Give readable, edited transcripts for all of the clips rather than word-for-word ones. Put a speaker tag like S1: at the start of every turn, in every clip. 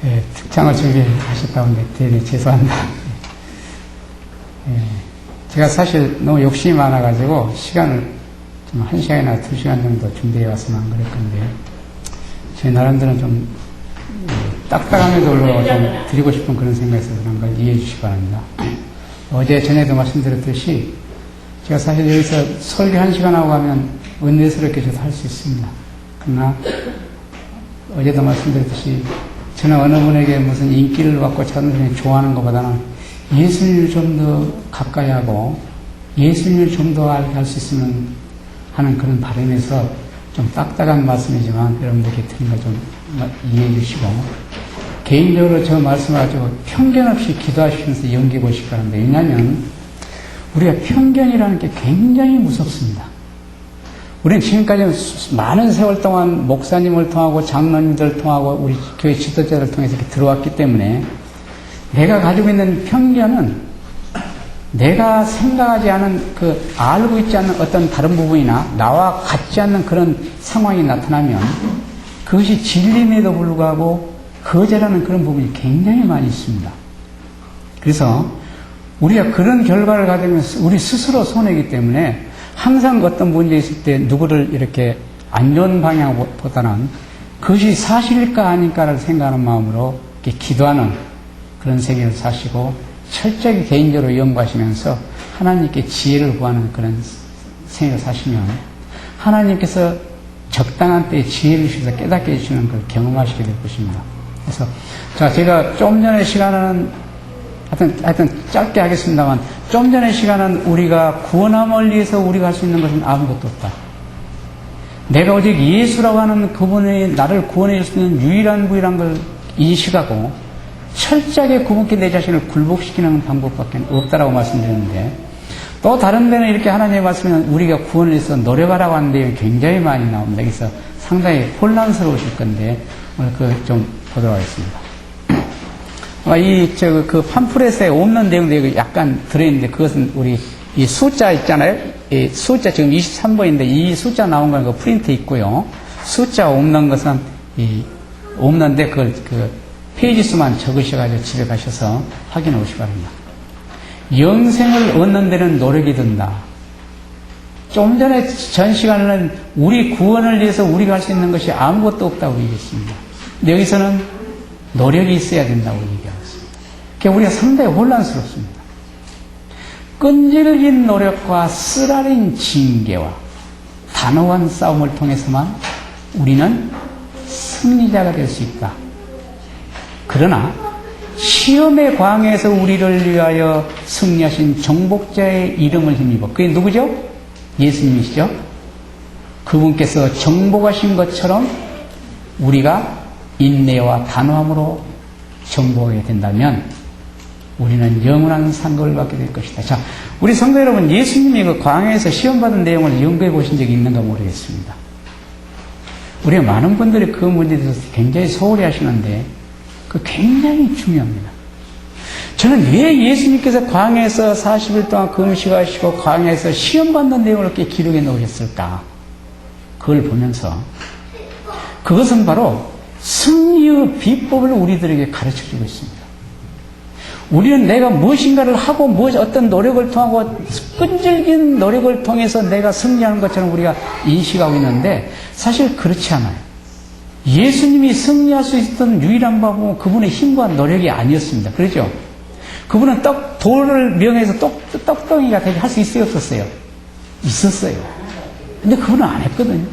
S1: 예, 특장을 준비하셨다고 하는데 대단히 죄송합니다. 예, 제가 사실 너무 욕심이 많아가지고 시간을 좀 1시간이나 2시간 정도 준비해 왔으면 안 그럴 건데 제 나름대로 좀 딱딱함에도 올라가고 좀 드리고 싶은 그런 생각이 있어서 그런 걸 이해해 주시기 바랍니다. 어제 전에도 말씀드렸듯이 제가 사실 여기서 설교 1시간 하고 가면 은혜스럽게 저도 할 수 있습니다. 그러나 어제도 말씀드렸듯이 저는 어느 분에게 무슨 인기를 받고 자선생님 좋아하는 것보다는 예수님을 좀 더 가까이 하고 예수님을 좀 더 알게 할 수 있으면 하는 그런 바람에서 좀 딱딱한 말씀이지만 여러분들께 드린 거 좀 이해해 주시고 개인적으로 저 말씀을 가지고 편견 없이 기도하시면서 연기해 보시기 바랍니다. 왜냐하면 우리가 편견이라는 게 굉장히 무섭습니다. 우리는 지금까지 많은 세월 동안 목사님을 통하고 장로님들을 통하고 우리 교회 지도자를 통해서 이렇게 들어왔기 때문에 내가 가지고 있는 편견은 내가 생각하지 않은 알고 있지 않는 어떤 다른 부분이나 나와 같지 않는 그런 상황이 나타나면 그것이 진림에도 불구하고 거절하는 그런 부분이 굉장히 많이 있습니다. 그래서 우리가 그런 결과를 가지면 우리 스스로 손해이기 때문에 항상 어떤 문제 있을 때 누구를 이렇게 안 좋은 방향보다는 그것이 사실일까 아닐까를 생각하는 마음으로 이렇게 기도하는 그런 생애를 사시고 철저히 개인적으로 연구하시면서 하나님께 지혜를 구하는 그런 생애를 사시면 하나님께서 적당한 때에 지혜를 주셔서 깨닫게 해주시는 걸 경험하시게 될 것입니다. 그래서 제가 좀 전에 시간은 하여튼 짧게 하겠습니다만 좀 전의 시간은 우리가 구원함을 위해서 우리가 할 수 있는 것은 아무것도 없다. 내가 오직 예수라고 하는 그분이 나를 구원해 줄 수 있는 유일한 분이라는 걸 인식하고 철저하게 그분께 내 자신을 굴복시키는 방법밖에 없다라고 말씀드렸는데 또 다른 데는 이렇게 하나님의 말씀은 우리가 구원을 위해서 노력하라고 하는 내용이 굉장히 많이 나옵니다. 그래서 상당히 혼란스러우실 건데 오늘 좀 보도록 하겠습니다. 그 팜플렛에 없는 내용들이 약간 들어있는데 그것은 우리 이 숫자 있잖아요. 이 숫자 지금 23번인데 이 숫자 나온 건 그 프린트 있고요. 숫자 없는 것은 없는데 페이지 수만 적으셔가지고 집에 가셔서 확인해 보시기 바랍니다. 영생을 얻는 데는 노력이 든다. 좀 전에 전 시간에는 우리 구원을 위해서 우리가 할 수 있는 것이 아무것도 없다고 얘기했습니다. 근데 여기서는 노력이 있어야 된다고 얘기하고 있습니다. 그러니까 우리가 상당히 혼란스럽습니다. 끈질긴 노력과 쓰라린 징계와 단호한 싸움을 통해서만 우리는 승리자가 될 수 있다. 그러나 시험의 광야에서 우리를 위하여 승리하신 정복자의 이름을 힘입어 그게 누구죠? 예수님이시죠? 그분께서 정복하신 것처럼 우리가 인내와 단호함으로 정복하게 된다면 우리는 영원한 상급을 받게 될 것이다. 자, 우리 성도 여러분, 예수님이 그 광야에서 시험받은 내용을 연구해 보신 적이 있는가 모르겠습니다. 우리가 많은 분들이 그 문제에 대해서 굉장히 소홀히 하시는데 그 굉장히 중요합니다. 저는 왜 예수님께서 광야에서 40일 동안 금식하시고 광야에서 시험받는 내용을 이렇게 기록해 놓으셨을까? 그걸 보면서 그것은 바로 승리의 비법을 우리들에게 가르쳐주고 있습니다. 우리는 내가 무엇인가를 하고 어떤 노력을 통하고 끈질긴 노력을 통해서 내가 승리하는 것처럼 우리가 인식하고 있는데 사실 그렇지 않아요. 예수님이 승리할 수 있었던 유일한 방법은 그분의 힘과 노력이 아니었습니다. 그렇죠? 그분은 돌을 명해서 떡덩이가 되게 할 수 있어요, 없었어요? 있었어요. 근데 그분은 안 했거든요.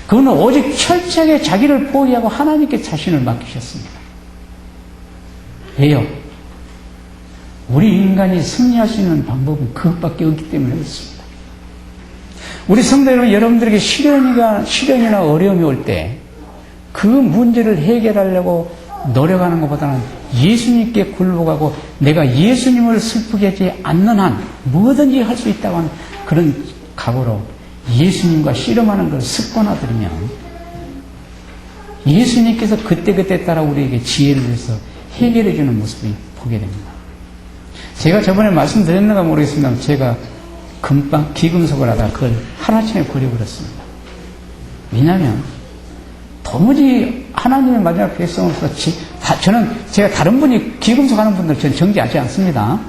S1: 그분은 오직 철저하게 자기를 포기하고 하나님께 자신을 맡기셨습니다. 왜요? 우리 인간이 승리할 수 있는 방법은 그것밖에 없기 때문에 그렇습니다. 우리 성도 여러분들에게 시련이나 어려움이 올 때 그 문제를 해결하려고 노력하는 것보다는 예수님께 굴복하고 내가 예수님을 슬프게 하지 않는 한 뭐든지 할 수 있다고 하는 그런 각오로 예수님과 씨름하는 걸 습관화들이면 예수님께서 그때그때 따라 우리에게 지혜를 줘서 해결해 주는 모습을 보게 됩니다. 제가 저번에 말씀드렸는가 모르겠습니다만 제가 기금속을 하다가 그걸 하루아침에 버려버렸습니다. 왜냐하면 도무지 하나님의 마지막 백성으로서 저는 제가 다른 분이 기금속 하는 분들 저는 정지하지 않습니다.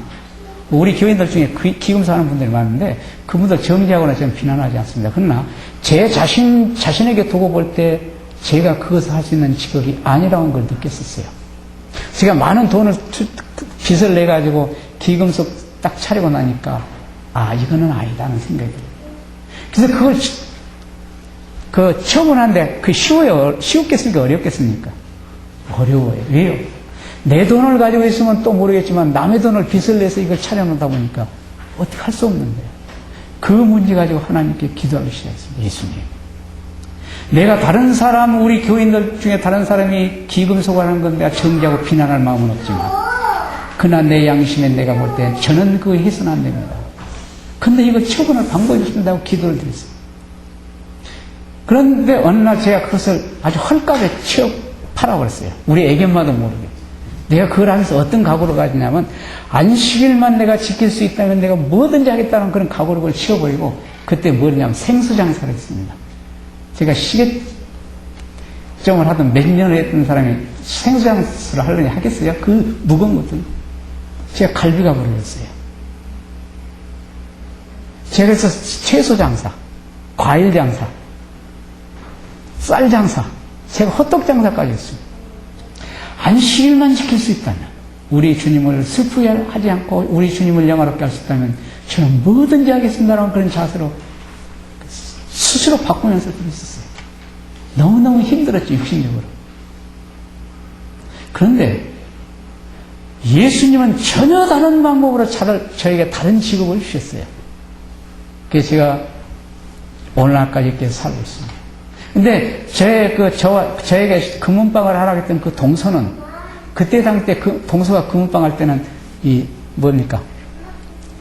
S1: 우리 교인들 중에 기금속 하는 분들이 많은데 그분들 정지하거나 저는 비난하지 않습니다. 그러나 제 자신에게 두고 볼 때 제가 그것을 할 수 있는 직업이 아니라는 걸 느꼈었어요. 제가 많은 돈을 빚을 내가지고 기금속 딱 차리고 나니까 이거는 아니다는 생각이 들어요. 그래서 그걸 처분하는데 쉬웠겠습니까? 어렵겠습니까? 어려워요. 왜요? 내 돈을 가지고 있으면 또 모르겠지만 남의 돈을 빚을 내서 이걸 차려놓다 보니까 어떻게 할 수 없는데요. 그 문제 가지고 하나님께 기도하기 시작했습니다. 예수님. 내가 다른 사람, 우리 교인들 중에 다른 사람이 기금속을 하는 건 내가 정죄하고 비난할 마음은 없지만 그러나 내 양심에 내가 볼 때 저는 그거 해서는 안 됩니다. 근데 이거 처분할 방법이 없다고 기도를 드렸어요. 그런데 어느 날 제가 그것을 아주 헐값에 팔아버렸어요. 우리 애견마도 모르게. 내가 그걸 하면서 어떤 각오를 가지냐면 안식일만 내가 지킬 수 있다면 내가 뭐든지 하겠다는 그런 각오를 그걸 치워버리고 그때 뭐냐면 생수장사를 했습니다. 제가 시계점을 하던 몇 년을 했던 사람이 생수장사를 하려니 하겠어요? 그 무거운 것들. 제가 갈비가 버렸어요. 제가 그래서 채소장사, 과일장사, 쌀장사, 제가 호떡장사까지 했습니다. 안식일만 지킬 수 있다면, 우리 주님을 슬프게 하지 않고 우리 주님을 영화롭게 할 수 있다면 저는 뭐든지 하겠습니다라는 그런 자세로 스스로 바꾸면서 그랬었어요. 너무너무 힘들었죠, 육신적으로. 그런데 예수님은 전혀 다른 방법으로 저에게 다른 직업을 주셨어요. 그래서 제가 오늘날까지 이렇게 살고 있습니다. 근데 저에게 금은방을 하라고 했던 그 동서는 그때 당시 때 그 동서가 금은방 할 때는 뭡니까?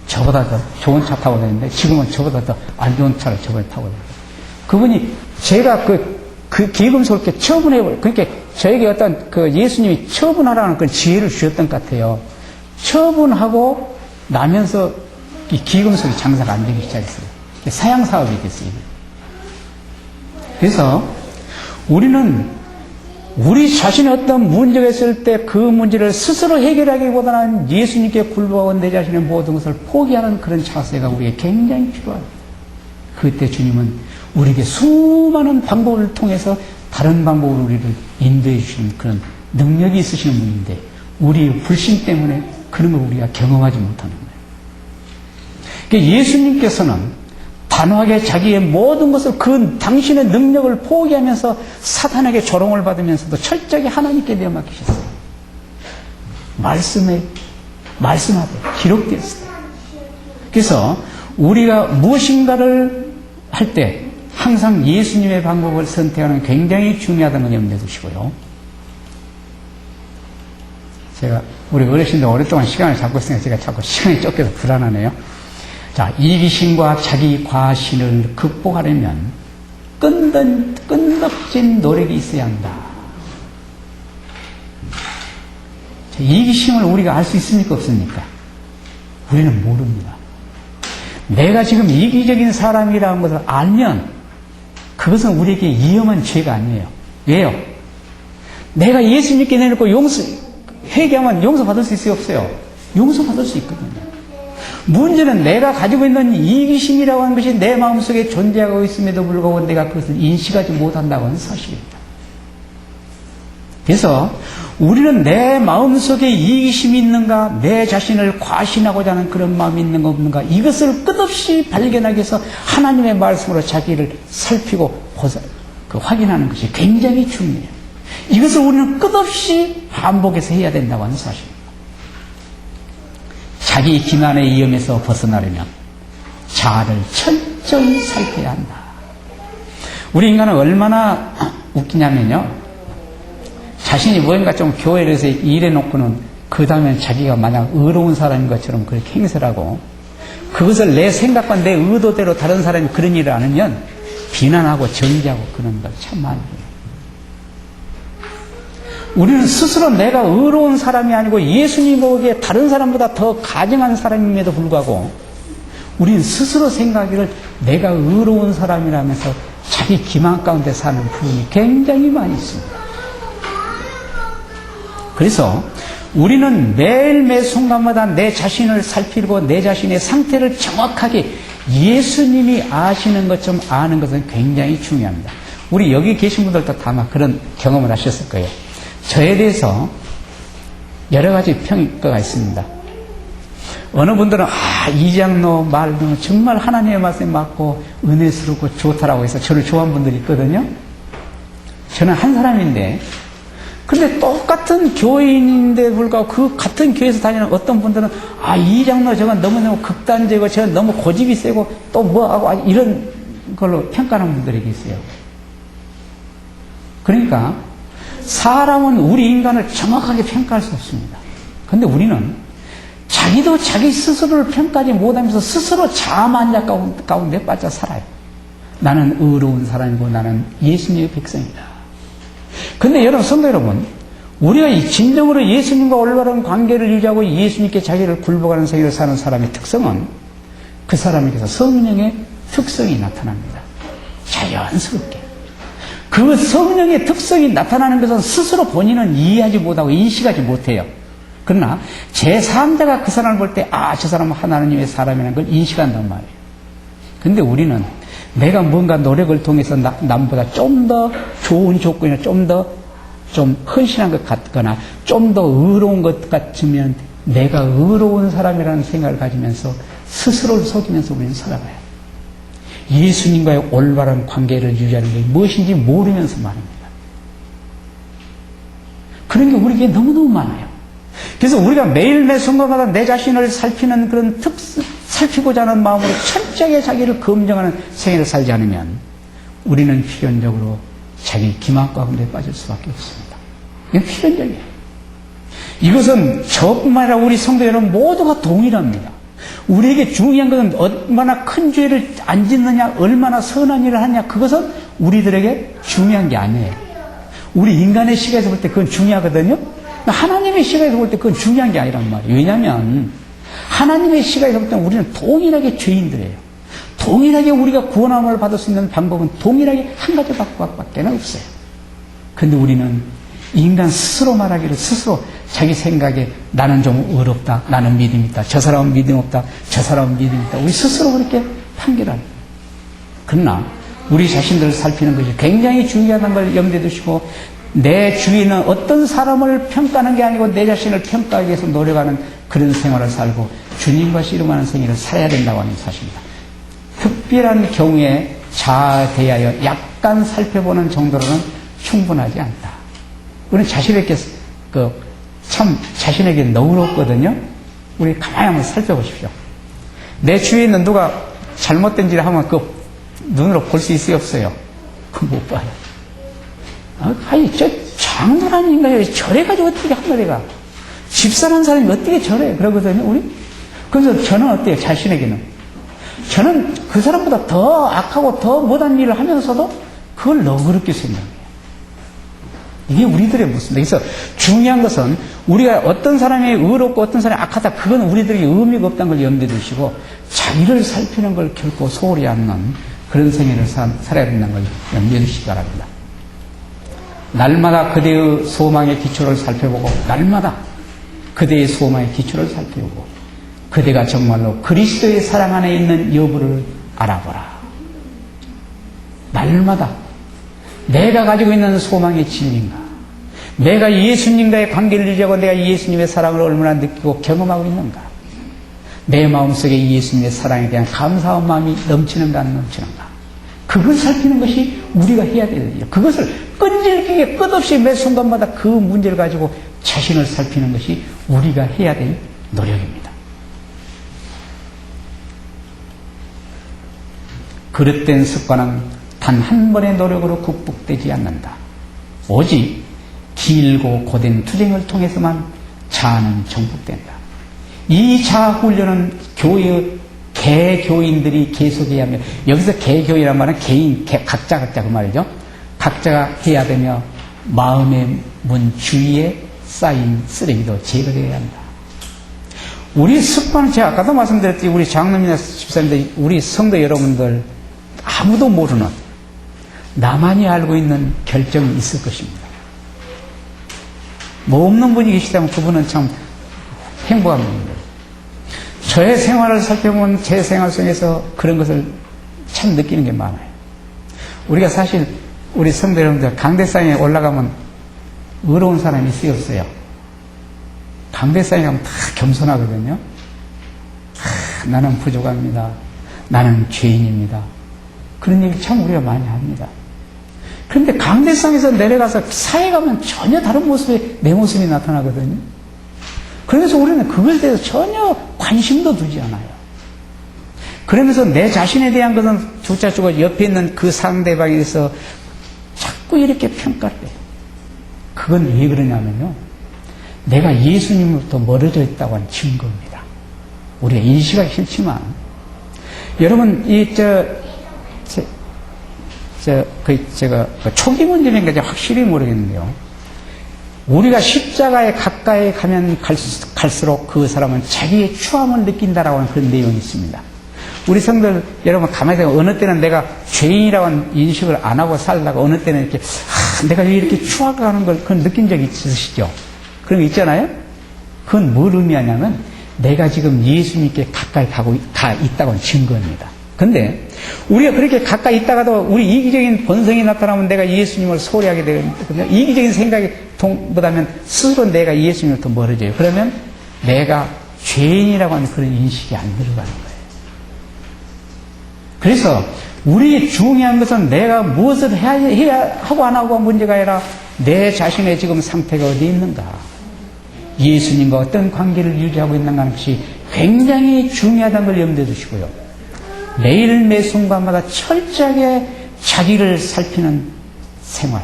S1: 저보다 더 좋은 차 타고 다녔는데 지금은 저보다 더 안 좋은 차를 저번에 타고 다녔어요. 그분이 제가 그 기금속을 이렇게 처분해버려. 그러니까 저에게 어떤 예수님이 처분하라는 그런 지혜를 주셨던 것 같아요. 처분하고 나면서 이 기금속이 장사가 안 되기 시작했어요. 사양 사업이 됐어요. 그래서 우리는 우리 자신이 어떤 문제가 있을 때 그 문제를 스스로 해결하기보다는 예수님께 굴복하고 내 자신의 모든 것을 포기하는 그런 자세가 우리에게 굉장히 필요합니다. 그때 주님은 우리에게 수많은 방법을 통해서 다른 방법으로 우리를 인도해 주시는 그런 능력이 있으시는 분인데 우리의 불신 때문에 그런 걸 우리가 경험하지 못하는 거예요. 그러니까 예수님께서는 단호하게 자기의 모든 것을 당신의 능력을 포기하면서 사탄에게 조롱을 받으면서도 철저하게 하나님께 내어 맡기셨어요. 말씀하되 기록되었어요. 그래서 우리가 무엇인가를 할 때 항상 예수님의 방법을 선택하는 게 굉장히 중요하다는 걸 염두에 두시고요. 제가 우리 어르신들 오랫동안 시간을 잡고 있으니까 제가 자꾸 시간이 쫓겨서 불안하네요. 자, 이기심과 자기 과신을 극복하려면 끈덕진 노력이 있어야 한다. 자, 이기심을 우리가 알 수 있습니까? 없습니까? 우리는 모릅니다. 내가 지금 이기적인 사람이라는 것을 알면 그것은 우리에게 위험한 죄가 아니에요. 왜요? 내가 예수님께 내놓고 회개하면 용서받을 수 있어요? 없어요? 용서받을 수 있거든요. 문제는 내가 가지고 있는 이기심이라고 하는 것이 내 마음속에 존재하고 있음에도 불구하고 내가 그것을 인식하지 못한다고 하는 사실입니다. 그래서 우리는 내 마음속에 이기심이 있는가, 내 자신을 과신하고자 하는 그런 마음이 있는가 없는가, 이것을 끝없이 발견하기 위해서 하나님의 말씀으로 자기를 살피고 확인하는 것이 굉장히 중요해요. 이것을 우리는 끝없이 반복해서 해야 된다고 하는 사실입니다. 자기 기만의 위험에서 벗어나려면 자아를 철저히 살펴야 한다. 우리 인간은 얼마나 웃기냐면요. 자신이 뭔가 좀 교회를 해서 일해놓고는 그 다음에 자기가 마냥 의로운 사람인 것처럼 그렇게 행세를 하고 그것을 내 생각과 내 의도대로 다른 사람이 그런 일을 안 하면 비난하고 정죄하고 그런 걸 참 많이 해요. 우리는 스스로 내가 의로운 사람이 아니고 예수님 보기에 다른 사람보다 더 가증한 사람임에도 불구하고 우리는 스스로 생각하기를 내가 의로운 사람이라면서 자기 기만 가운데 사는 부분이 굉장히 많이 있습니다. 그래서 우리는 매일 매 순간마다 내 자신을 살피고 내 자신의 상태를 정확하게 예수님이 아시는 것처럼 아는 것은 굉장히 중요합니다. 우리 여기 계신 분들도 다 아마 그런 경험을 하셨을 거예요. 저에 대해서 여러 가지 평가가 있습니다. 어느 분들은 이장로 말도 정말 하나님의 말씀에 맞고 은혜스럽고 좋다라고 해서 저를 좋아하는 분들이 있거든요. 저는 한 사람인데 근데 똑같은 교인인데 불구하고 그 같은 교회에서 다니는 어떤 분들은 이장로 저건 너무너무 극단적이고 저건 너무 고집이 세고 또 뭐하고 이런 걸로 평가하는 분들이 계세요. 그러니까 사람은 우리 인간을 정확하게 평가할 수 없습니다. 근데 우리는 자기도 자기 스스로를 평가하지 못하면서 스스로 자만약 가운데 빠져 살아요. 나는 의로운 사람이고 나는 예수님의 백성이다. 근데 여러분, 성도 여러분, 우리가 진정으로 예수님과 올바른 관계를 유지하고 예수님께 자기를 굴복하는 생애를 사는 사람의 특성은 그 사람에게서 성령의 특성이 나타납니다. 자연스럽게. 그 성령의 특성이 나타나는 것은 스스로 본인은 이해하지 못하고 인식하지 못해요. 그러나 제3자가 그 사람을 볼 때 저 사람은 하나님의 사람이라는 걸 인식한단 말이에요. 근데 우리는 내가 뭔가 노력을 통해서 남보다 좀 더 좋은 조건이나 좀 헌신한 것 같거나 좀 더 의로운 것 같으면 내가 의로운 사람이라는 생각을 가지면서 스스로를 속이면서 우리는 살아가요. 예수님과의 올바른 관계를 유지하는 게 무엇인지 모르면서 말입니다. 그런 게 우리에게 너무너무 많아요. 그래서 우리가 매일매 순간마다 내 자신을 살피는 그런 살피고자 하는 마음으로 철저하게 자기를 검증하는 생애를 살지 않으면 우리는 필연적으로 자기 기만 가운데 빠질 수밖에 없습니다. 이건 필연적이에요. 이것은 저뿐만 아니라 우리 성도 여러분 모두가 동일합니다. 우리에게 중요한 것은 얼마나 큰 죄를 안 짓느냐, 얼마나 선한 일을 하느냐, 그것은 우리들에게 중요한 게 아니에요. 우리 인간의 시각에서 볼 때 그건 중요하거든요. 하나님의 시각에서 볼 때 그건 중요한 게 아니란 말이에요. 왜냐하면 하나님의 시각에서 볼 때 우리는 동일하게 죄인들이에요. 동일하게 우리가 구원함을 받을 수 있는 방법은 동일하게 한 가지 밖에 없어요. 그런데 우리는 인간 스스로 말하기를 스스로 자기 생각에 나는 좀 의롭다, 나는 믿음이 있다, 저 사람은 믿음 없다, 저 사람은 믿음이 있다, 우리 스스로 그렇게 판결합니다. 그러나 우리 자신들을 살피는 것이 굉장히 중요하다는 걸 염두에 두시고 내 주위는 어떤 사람을 평가하는 게 아니고 내 자신을 평가하기 위해서 노력하는 그런 생활을 살고 주님과 씨름하는 생애를 살아야 된다고 하는 사실입니다. 특별한 경우에 대하여 약간 살펴보는 정도로는 충분하지 않다. 우리는 자신에게 참 자신에게 너그럽거든요. 우리 가만히 한번 살펴보십시오. 내 주위에 있는 누가 잘못된 일을 하면 그 눈으로 볼 수 있어요, 없어요? 그거 못 봐요. 저 장난하는 인간이 저래가지고 어떻게 한다 내가. 집사라는 사람이 어떻게 저래? 그러거든요, 우리. 그래서 저는 어때요, 자신에게는? 저는 그 사람보다 더 악하고 더 못한 일을 하면서도 그걸 너그럽게 생각해요. 이게 우리들의 모습입니다. 그래서 중요한 것은 우리가 어떤 사람이 의롭고 어떤 사람이 악하다, 그건 우리들에게 의미가 없다는 걸 염두에 두시고 자기를 살피는 걸 결코 소홀히 않는 그런 생애를 살아야 된다는 걸 염두에 두시기 바랍니다. 날마다 그대의 소망의 기초를 살펴보고 날마다 그대의 소망의 기초를 살펴보고 그대가 정말로 그리스도의 사랑 안에 있는 여부를 알아보라. 날마다 내가 가지고 있는 소망의 진리인가, 내가 예수님과의 관계를 유지하고 내가 예수님의 사랑을 얼마나 느끼고 경험하고 있는가, 내 마음속에 예수님의 사랑에 대한 감사한 마음이 넘치는가 안 넘치는가, 그걸 살피는 것이 우리가 해야 되는 일이에요. 그것을 끈질기게 끝없이 매 순간마다 그 문제를 가지고 자신을 살피는 것이 우리가 해야 될 노력입니다. 그릇된 습관은 단 한 번의 노력으로 극복되지 않는다. 오직 길고 고된 투쟁을 통해서만 자아는 정복된다. 이 자아 훈련은 교회의 개교인들이 계속해야 하며, 여기서 개교이란 말은 개인, 각자 그 말이죠. 각자가 해야 되며 마음의 문 주위에 쌓인 쓰레기도 제거해야 한다. 우리 습관은 제가 아까도 말씀드렸듯이 우리 장로님이나 집사님들, 우리 성도 여러분들 아무도 모르는, 나만이 알고 있는 결정이 있을 것입니다. 뭐 없는 분이 계시다면 그분은 참 행복한 분입니다. 저의 생활을 살펴보면 제 생활 속에서 그런 것을 참 느끼는 게 많아요. 우리가 사실 우리 성도 여러분들 강대상에 올라가면 의로운 사람이 있어요, 없어요? 강대상에 가면 다 겸손하거든요. 나는 부족합니다. 나는 죄인입니다. 그런 얘기 참 우리가 많이 합니다. 그런데 강대상에서 내려가서 사회 가면 전혀 다른 모습의 내 모습이 나타나거든요. 그래서 우리는 그걸 대해서 전혀 관심도 두지 않아요. 그러면서 내 자신에 대한 것은 조차 주고 옆에 있는 그 상대방에 대해서 자꾸 이렇게 평가를 해요. 그건 왜 그러냐면요. 내가 예수님으로부터 멀어져 있다고 하는 증거입니다. 우리가 인식하기 싫지만, 여러분, 제가 초기 문제인가 확실히 모르겠는데요. 우리가 십자가에 가까이 가면 갈수록 그 사람은 자기의 추함을 느낀다라고 하는 그런 내용이 있습니다. 우리 성들 여러분 가만히 생각해 어느 때는 내가 죄인이라고 하는 인식을 안 하고 살다가 어느 때는 이렇게 내가 왜 이렇게 추악하는 걸 그건 느낀 적이 있으시죠? 그런 거 있잖아요? 그건 뭘 의미하냐면 내가 지금 예수님께 가까이 가 있다고 하는 증거입니다. 근데 우리가 그렇게 가까이 있다가도 우리 이기적인 본성이 나타나면 내가 예수님을 소리하게 되거든요. 이기적인 생각이 보다면 스스로 내가 예수님으로부터 멀어져요. 그러면 내가 죄인이라고 하는 그런 인식이 안 들어가는 거예요. 그래서 우리 중요한 것은 내가 무엇을 해야 하고 안 하고가 문제가 아니라 내 자신의 지금 상태가 어디 있는가, 예수님과 어떤 관계를 유지하고 있는가 하는 것이 굉장히 중요하다는 걸 염두에 두시고요. 매일 매 순간마다 철저하게 자기를 살피는 생활,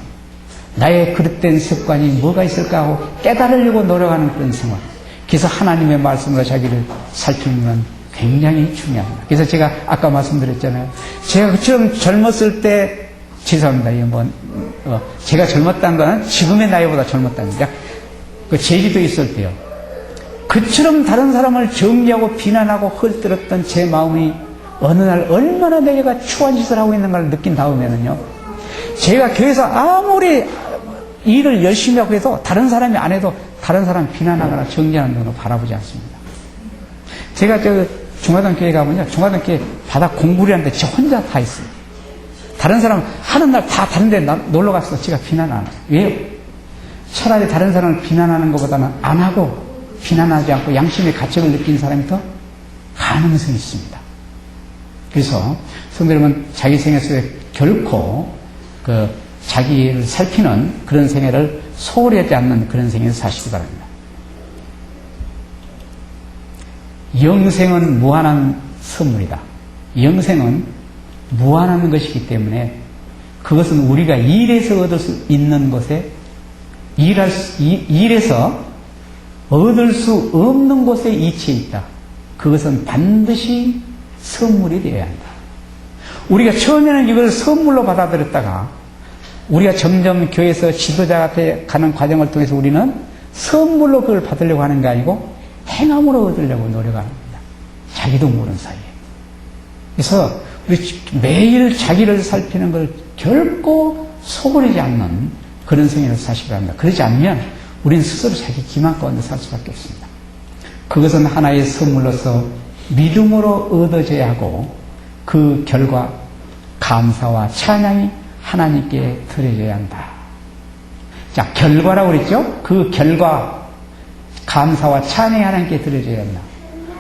S1: 나의 그릇된 습관이 뭐가 있을까 하고 깨달으려고 노력하는 그런 생활, 그래서 하나님의 말씀으로 자기를 살피는 건 굉장히 중요합니다. 그래서 제가 아까 말씀드렸잖아요. 제가 그처럼 젊었을 때, 죄송합니다. 제가 젊었다는 건 지금의 나이보다 젊었다는 거죠. 그 제주도에 있을 때요. 그처럼 다른 사람을 정죄하고 비난하고 헐뜯었던 제 마음이 어느 날 얼마나 내가 추한 짓을 하고 있는가를 느낀 다음에는요. 제가 교회에서 아무리 일을 열심히 하고 해도 다른 사람이 안 해도 다른 사람 비난하거나 정죄하는 눈으로 바라보지 않습니다. 제가 중화단교회 가면요. 중화단교회 바닥 공부를 하는데 저 혼자 다 있어요. 다른 사람 하는 날 다 다른 데 놀러 갔어. 제가 비난 안 해요. 왜요? 차라리 다른 사람을 비난하는 것보다는 안 하고 비난하지 않고 양심의 가책을 느낀 사람이 더 가능성이 있습니다. 그래서 성도 여러분, 자기 생애 속에 결코 자기를 살피는 그런 생애를 소홀히 하지 않는 그런 생애를 사시기 바랍니다. 영생은 무한한 선물이다. 영생은 무한한 것이기 때문에 그것은 우리가 일에서 얻을 수 있는 것에 일에서 얻을 수 없는 곳에 이치해 있다. 그것은 반드시 선물이 되어야 한다. 우리가 처음에는 이걸 선물로 받아들였다가 우리가 점점 교회에서 지도자 앞에 가는 과정을 통해서 우리는 선물로 그걸 받으려고 하는 게 아니고 행함으로 얻으려고 노력하는 겁니다. 자기도 모르는 사이에. 그래서 우리 매일 자기를 살피는 걸 결코 소홀하지 않는 그런 생애를 사시기 바랍니다. 그러지 않으면 우리는 스스로 자기 기만 가운데 살 수밖에 없습니다. 그것은 하나의 선물로서 믿음으로 얻어져야 하고 그 결과 감사와 찬양이 하나님께 드려져야 한다. 자, 결과라고 그랬죠? 그 결과 감사와 찬양이 하나님께 드려져야 한다.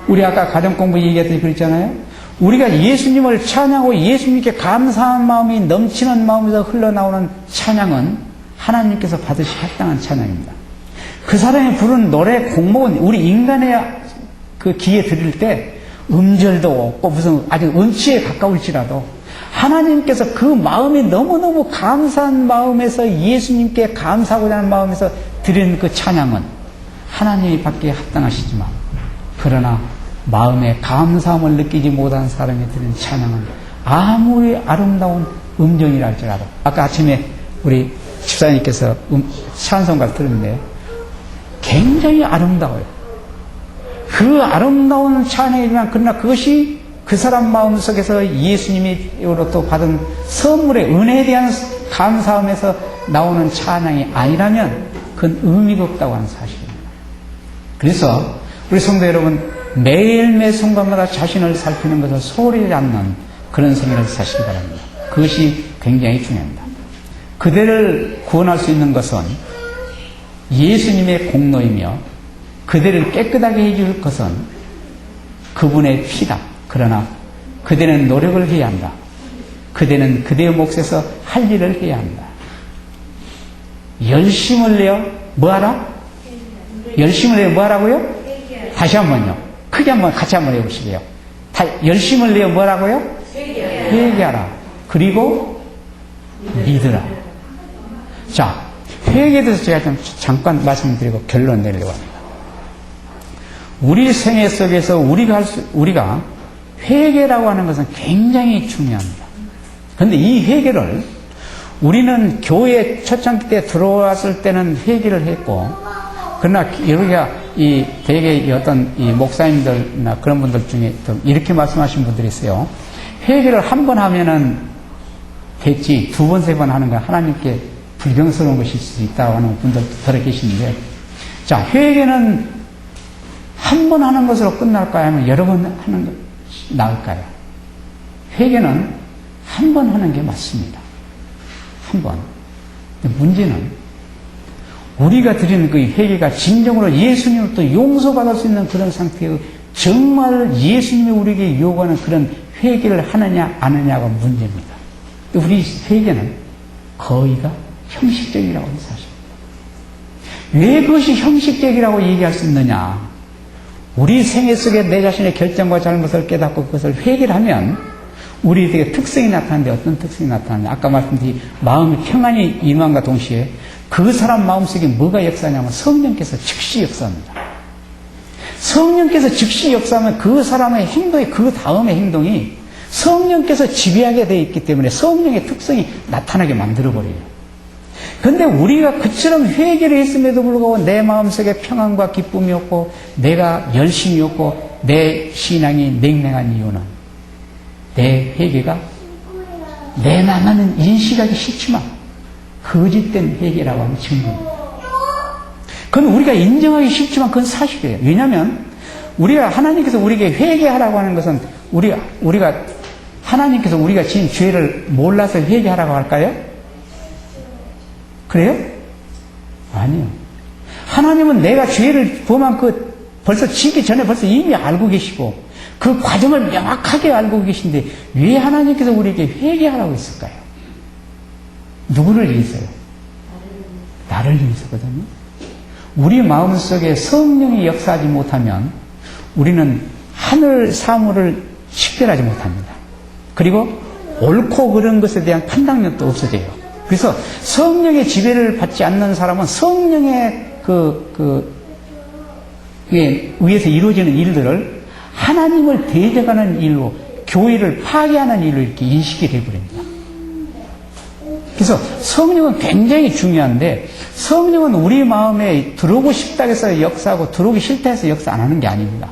S1: 우리 아까 가정공부 얘기했더니 그랬잖아요. 우리가 예수님을 찬양하고 예수님께 감사한 마음이 넘치는 마음에서 흘러나오는 찬양은 하나님께서 받으시 합당한 찬양입니다. 그 사람이 부른 노래 공목은 우리 인간의 그 귀에 들을 때 음절도 없고 무슨 아주 음치에 가까울지라도 하나님께서 그 마음이 너무너무 감사한 마음에서 예수님께 감사하고자 하는 마음에서 드리는 그 찬양은 하나님이 받기에 합당하시지만 그러나 마음에 감사함을 느끼지 못한 사람이 드리는 찬양은 아무리 아름다운 음정이라 할지라도 아까 아침에 우리 집사님께서 찬송가를 들었는데 굉장히 아름다워요. 그 아름다운 찬양이지만 그러나 그것이 그 사람 마음속에서 예수님으로부터 받은 선물의 은혜에 대한 감사함에서 나오는 찬양이 아니라면 큰 의미가 없다고 하는 사실입니다. 그래서 우리 성도 여러분, 매일매 순간마다 자신을 살피는 것을 소홀히 않는 그런 생활을 사시기 바랍니다. 그것이 굉장히 중요합니다. 그대를 구원할 수 있는 것은 예수님의 공로이며 그대를 깨끗하게 해줄 것은 그분의 피다. 그러나 그대는 노력을 해야 한다. 그대는 그대의 몫에서 할 일을 해야 한다. 열심을 내어 뭐하라? 열심을 내어 뭐하라고요? 다시 한번요. 크게 한번 같이 한번 해보시게요. 열심을 내어 뭐라고요? 회개하라. 그리고 믿으라. 자, 회개에 대해서 제가 좀 잠깐 말씀드리고 결론 내려고 합니다. 우리 생애 속에서 우리가 회개라고 하는 것은 굉장히 중요합니다. 그런데 이 회개를 우리는 교회 초창기 때 들어왔을 때는 회개를 했고, 그러나 우리가 대개 어떤 목사님들이나 그런 분들 중에 이렇게 말씀하신 분들이 있어요. 회개를 한 번 하면은 됐지, 두 번, 세 번 하는 건 하나님께 불경스러운 것일 수 있다고 하는 분들도 들어 계시는데, 자, 회개는 한 번 하는 것으로 끝날까요? 아니면 여러 번 하는 것이 나을까요? 회개는 한 번 하는 게 맞습니다. 한 번. 근데 문제는 우리가 드리는 그 회개가 진정으로 예수님으로부터 용서받을 수 있는 그런 상태의 정말 예수님이 우리에게 요구하는 그런 회개를 하느냐 안 하느냐가 문제입니다. 우리 회개는 거의가 형식적이라고 하는 사실입니다. 왜 그것이 형식적이라고 얘기할 수 있느냐? 우리 생애 속에 내 자신의 결정과 잘못을 깨닫고 그것을 회개를 하면 우리에게 특성이 나타나는데 어떤 특성이 나타나냐? 아까 말씀드린 마음이 평안이 임함과 동시에 그 사람 마음속에 뭐가 역사하냐면 성령께서 즉시 역사합니다. 성령께서 즉시 역사하면 그 사람의 행동이 그 다음의 행동이 성령께서 지배하게 되어 있기 때문에 성령의 특성이 나타나게 만들어버려요. 그런데 우리가 그처럼 회개를 했음에도 불구하고 내 마음속에 평안과 기쁨이 없고 내가 열심이 없고 내 신앙이 냉랭한 이유는 내 회개가 내 나는 인식하기 싫지만 거짓된 회개라고 하는 증거입니다. 그건 우리가 인정하기 쉽지만 그건 사실이에요. 왜냐하면 우리가 하나님께서 우리에게 회개하라고 하는 것은 우리가 하나님께서 우리가 지은 죄를 몰라서 회개하라고 할까요? 그래요? 아니요. 하나님은 내가 죄를 범한 벌써 지기 전에 벌써 이미 알고 계시고 그 과정을 명확하게 알고 계신데 왜 하나님께서 우리에게 회개하라고 했을까요? 누구를 위해서요? 나를 위해서거든요. 우리 마음속에 성령이 역사하지 못하면 우리는 하늘 사물을 식별하지 못합니다. 그리고 옳고 그른 것에 대한 판단력도 없어져요. 그래서 성령의 지배를 받지 않는 사람은 성령의 위에서 이루어지는 일들을 하나님을 대적하는 일로, 교회를 파괴하는 일로 이렇게 인식이 되어버립니다. 그래서 성령은 굉장히 중요한데, 성령은 우리 마음에 들어오고 싶다 해서 역사하고 들어오기 싫다 해서 역사 안 하는 게 아닙니다.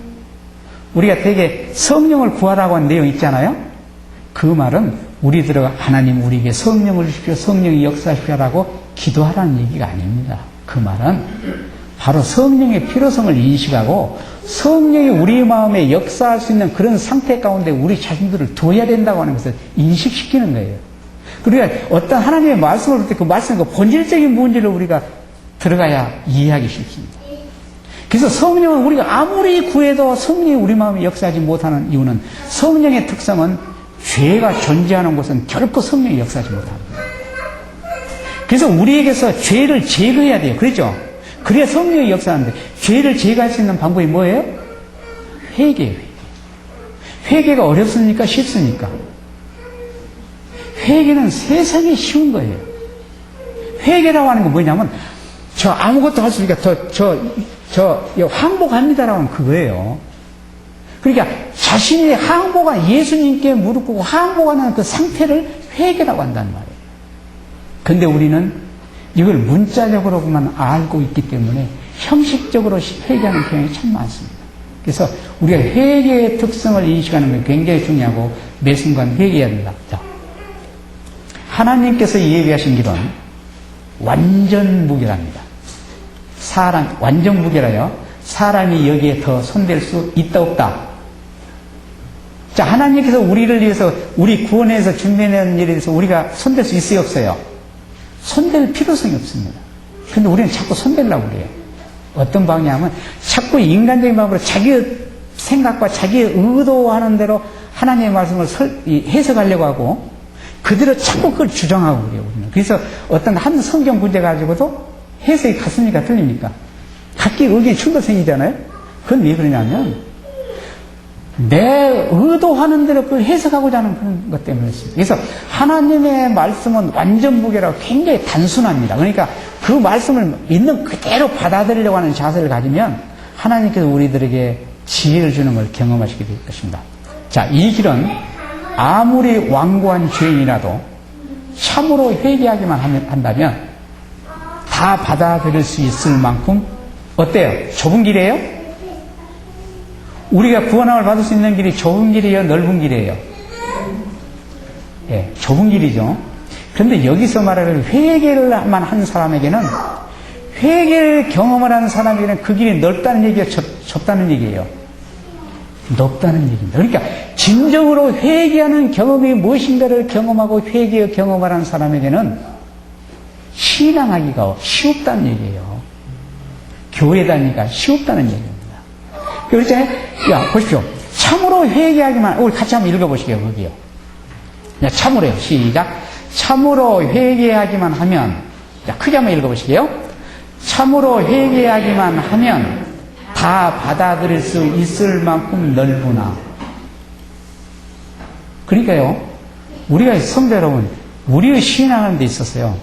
S1: 우리가 되게 성령을 구하라고 하는 내용 있잖아요? 그 말은 우리들과 하나님 우리에게 성령을 주십시오, 성령이 역사하시라고 기도하라는 얘기가 아닙니다. 그 말은 바로 성령의 필요성을 인식하고 성령이 우리 마음에 역사할 수 있는 그런 상태 가운데 우리 자신들을 둬야 된다고 하는 것을 인식시키는 거예요. 그러니까 어떤 하나님의 말씀을 볼 때 그 말씀의 본질적인 문제를 우리가 들어가야 이해하기 쉽습니다. 그래서 성령은 우리가 아무리 구해도 성령이 우리 마음에 역사하지 못하는 이유는 성령의 특성은 죄가 존재하는 곳은 결코 성령이 역사하지 못합니다. 그래서 우리에게서 죄를 제거해야 돼요. 그렇죠? 그래야 성령이 역사하는데 죄를 제거할 수 있는 방법이 뭐예요? 회개예요. 회개가 어렵습니까? 쉽습니까? 회개는 세상에 쉬운 거예요. 회개라고 하는 건 뭐냐면 저 아무것도 할 수 없으니까 항복합니다라고 하는 그거예요. 그러니까 자신이 항복한 예수님께 무릎 꿇고 항복하는 그 상태를 회개라고 한다는 말이에요. 그런데 우리는 이걸 문자적으로만 알고 있기 때문에 형식적으로 회개하는 경향이 참 많습니다. 그래서 우리가 회개의 특성을 인식하는 게 굉장히 중요하고 매 순간 회개해야 된다. 자, 하나님께서 예비하신 길은 완전 무결합니다. 완전 무게라요. 사람이 여기에 더 손댈 수 있다, 없다? 자, 하나님께서 우리를 위해서, 우리 구원해서 준비하는 일에 대해서 우리가 손댈 수 있어요, 없어요? 손댈 필요성이 없습니다. 근데 우리는 자꾸 손대려고 그래요. 어떤 방향이냐면, 자꾸 인간적인 방법으로 자기 생각과 자기 의도하는 대로 하나님의 말씀을 해석하려고 하고, 그대로 자꾸 그걸 주장하고 그래요, 우리는. 그래서 어떤 한 성경 문제 가지고도 해석이 같습니까? 틀립니까? 각기 의견이 충돌 생기잖아요? 그건 왜 그러냐면, 내 의도하는 대로 그걸 해석하고자 하는 그런 것 때문에 그렇습니다. 그래서 하나님의 말씀은 완전 무게라고 굉장히 단순합니다. 그러니까 그 말씀을 있는 그대로 받아들이려고 하는 자세를 가지면 하나님께서 우리들에게 지혜를 주는 걸 경험하시게 될 것입니다. 자, 이 길은 아무리 완고한 죄인이라도 참으로 회개하기만 한다면 다 받아들일 수 있을 만큼 어때요? 좁은 길이에요? 우리가 구원함을 받을 수 있는 길이 좁은 길이에요? 넓은 길이에요? 예, 좁은 길이죠. 그런데 여기서 말하는 회개를만 한 사람에게는, 회개를 경험을 하는 사람에게는 그 길이 넓다는 얘기예요? 좁다는 얘기예요? 넓다는 얘기입니다. 그러니까 진정으로 회개하는 경험이 무엇인가를 경험하고 회개의 경험을 하는 사람에게는 신앙하기가 쉽다는 얘기예요. 교회 다니기가 쉽다는 얘기입니다. 그렇잖아요? 야, 보십시오. 참으로 회개하기만, 우리 같이 한번 읽어보시게요, 거기요. 자, 참으로요. 시작. 참으로 회개하기만 하면, 자, 크게 한번 읽어보시게요. 참으로 회개하기만 하면 다 받아들일 수 있을 만큼 넓구나. 그러니까요, 우리가 성도 여러분, 우리의 신앙하는 데 있었어요.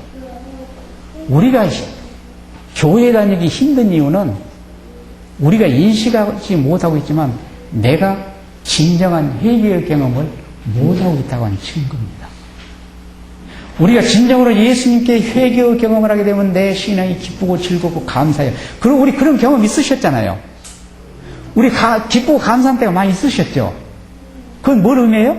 S1: 우리가 교회 다니기 힘든 이유는 우리가 인식하지 못하고 있지만 내가 진정한 회개의 경험을 못하고 있다고 하는 증거입니다. 우리가 진정으로 예수님께 회개의 경험을 하게 되면 내 신앙이 기쁘고 즐겁고 감사해요. 그리고 우리 그런 경험 있으셨잖아요. 우리 기쁘고 감사한 때가 많이 있으셨죠. 그건 뭘 의미해요?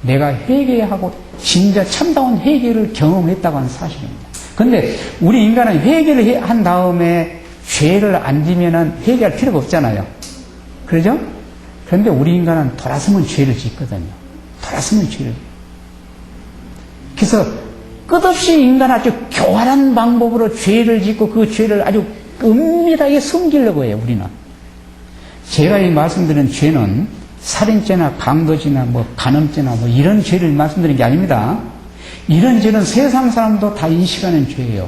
S1: 내가 회개하고 진짜 참다운 회개를 경험했다고 하는 사실입니다. 그런데 우리 인간은 회개를 한 다음에 죄를 안 지면은 회개할 필요가 없잖아요. 그러죠? 그런데 우리 인간은 돌아서면 죄를 짓거든요. 돌아서면 죄를. 그래서 끝없이 인간 아주 교활한 방법으로 죄를 짓고 그 죄를 아주 은밀하게 숨기려고 해요, 우리는. 제가 이 말씀드린 죄는 살인죄나 강도죄나 간음죄나 이런 죄를 말씀드린 게 아닙니다. 이런 죄는 세상 사람도 다 인식하는 죄예요.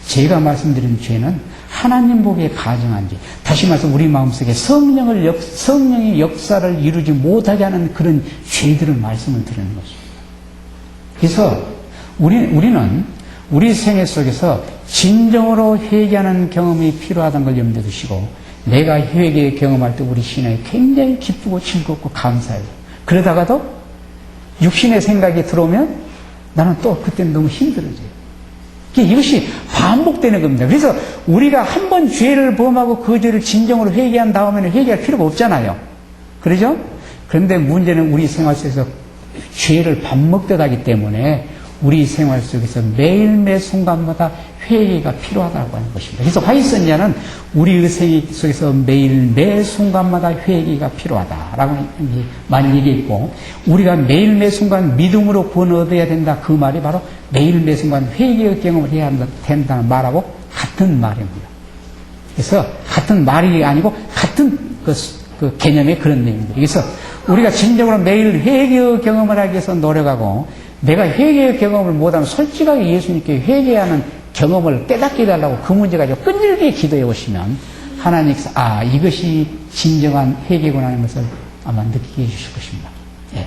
S1: 제가 말씀드린 죄는 하나님 보기에 가증한 죄. 다시 말해서 우리 마음속에 성령의 역사를 이루지 못하게 하는 그런 죄들을 말씀을 드리는 것입니다. 그래서 우리는 우리 생애 속에서 진정으로 회개하는 경험이 필요하다는 걸 염두에 두시고, 내가 회개 경험할 때 우리 신앙이 굉장히 기쁘고 즐겁고 감사해요. 그러다가도 육신의 생각이 들어오면 나는 또 그때는 너무 힘들어져요. 이것이 반복되는 겁니다. 그래서 우리가 한 번 죄를 범하고 그 죄를 진정으로 회개한 다음에는 회개할 필요가 없잖아요. 그러죠? 그런데 문제는 우리 생활 속에서 죄를 밥 먹듯 하기 때문에 우리 생활 속에서 매일매일 순간마다 회개가 필요하다고 하는 것입니다. 그래서 화이선자는 우리의 생애 속에서 매일매일 순간마다 회개가 필요하다라고 많이 얘기했고, 우리가 매일매일 순간 믿음으로 구원 얻어야 된다, 그 말이 바로 매일매일 순간 회개의 경험을 해야 된다는 말하고 같은 말입니다. 그래서 같은 말이 아니고 같은 그 개념의 그런 내용입니다. 그래서 우리가 진정으로 매일 회개의 경험을 하기 위해서 노력하고, 내가 회개의 경험을 못하면 솔직하게 예수님께 회개하는 경험을 깨닫게 해달라고 그 문제 가지고 끈질기게 기도해 오시면 하나님께서 이것이 진정한 회개구나 하는 것을 아마 느끼게 해주실 것입니다. 예.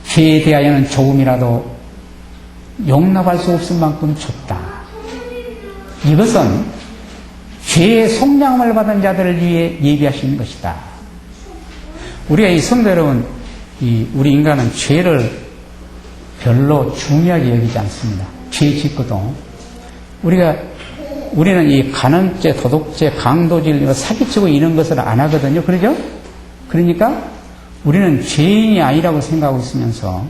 S1: 죄에 대하여는 조금이라도 용납할 수 없을 만큼 좁다. 이것은 죄의 속량을 받은 자들을 위해 예비하시는 것이다. 우리가 이 성도 여러분, 우리 인간은 죄를 별로 중요하게 여기지 않습니다. 죄 짓고도 우리는 이 간음죄, 도둑죄, 강도질, 사기치고 이런 것을 안 하거든요. 그러죠? 그러니까 우리는 죄인이 아니라고 생각하고 있으면서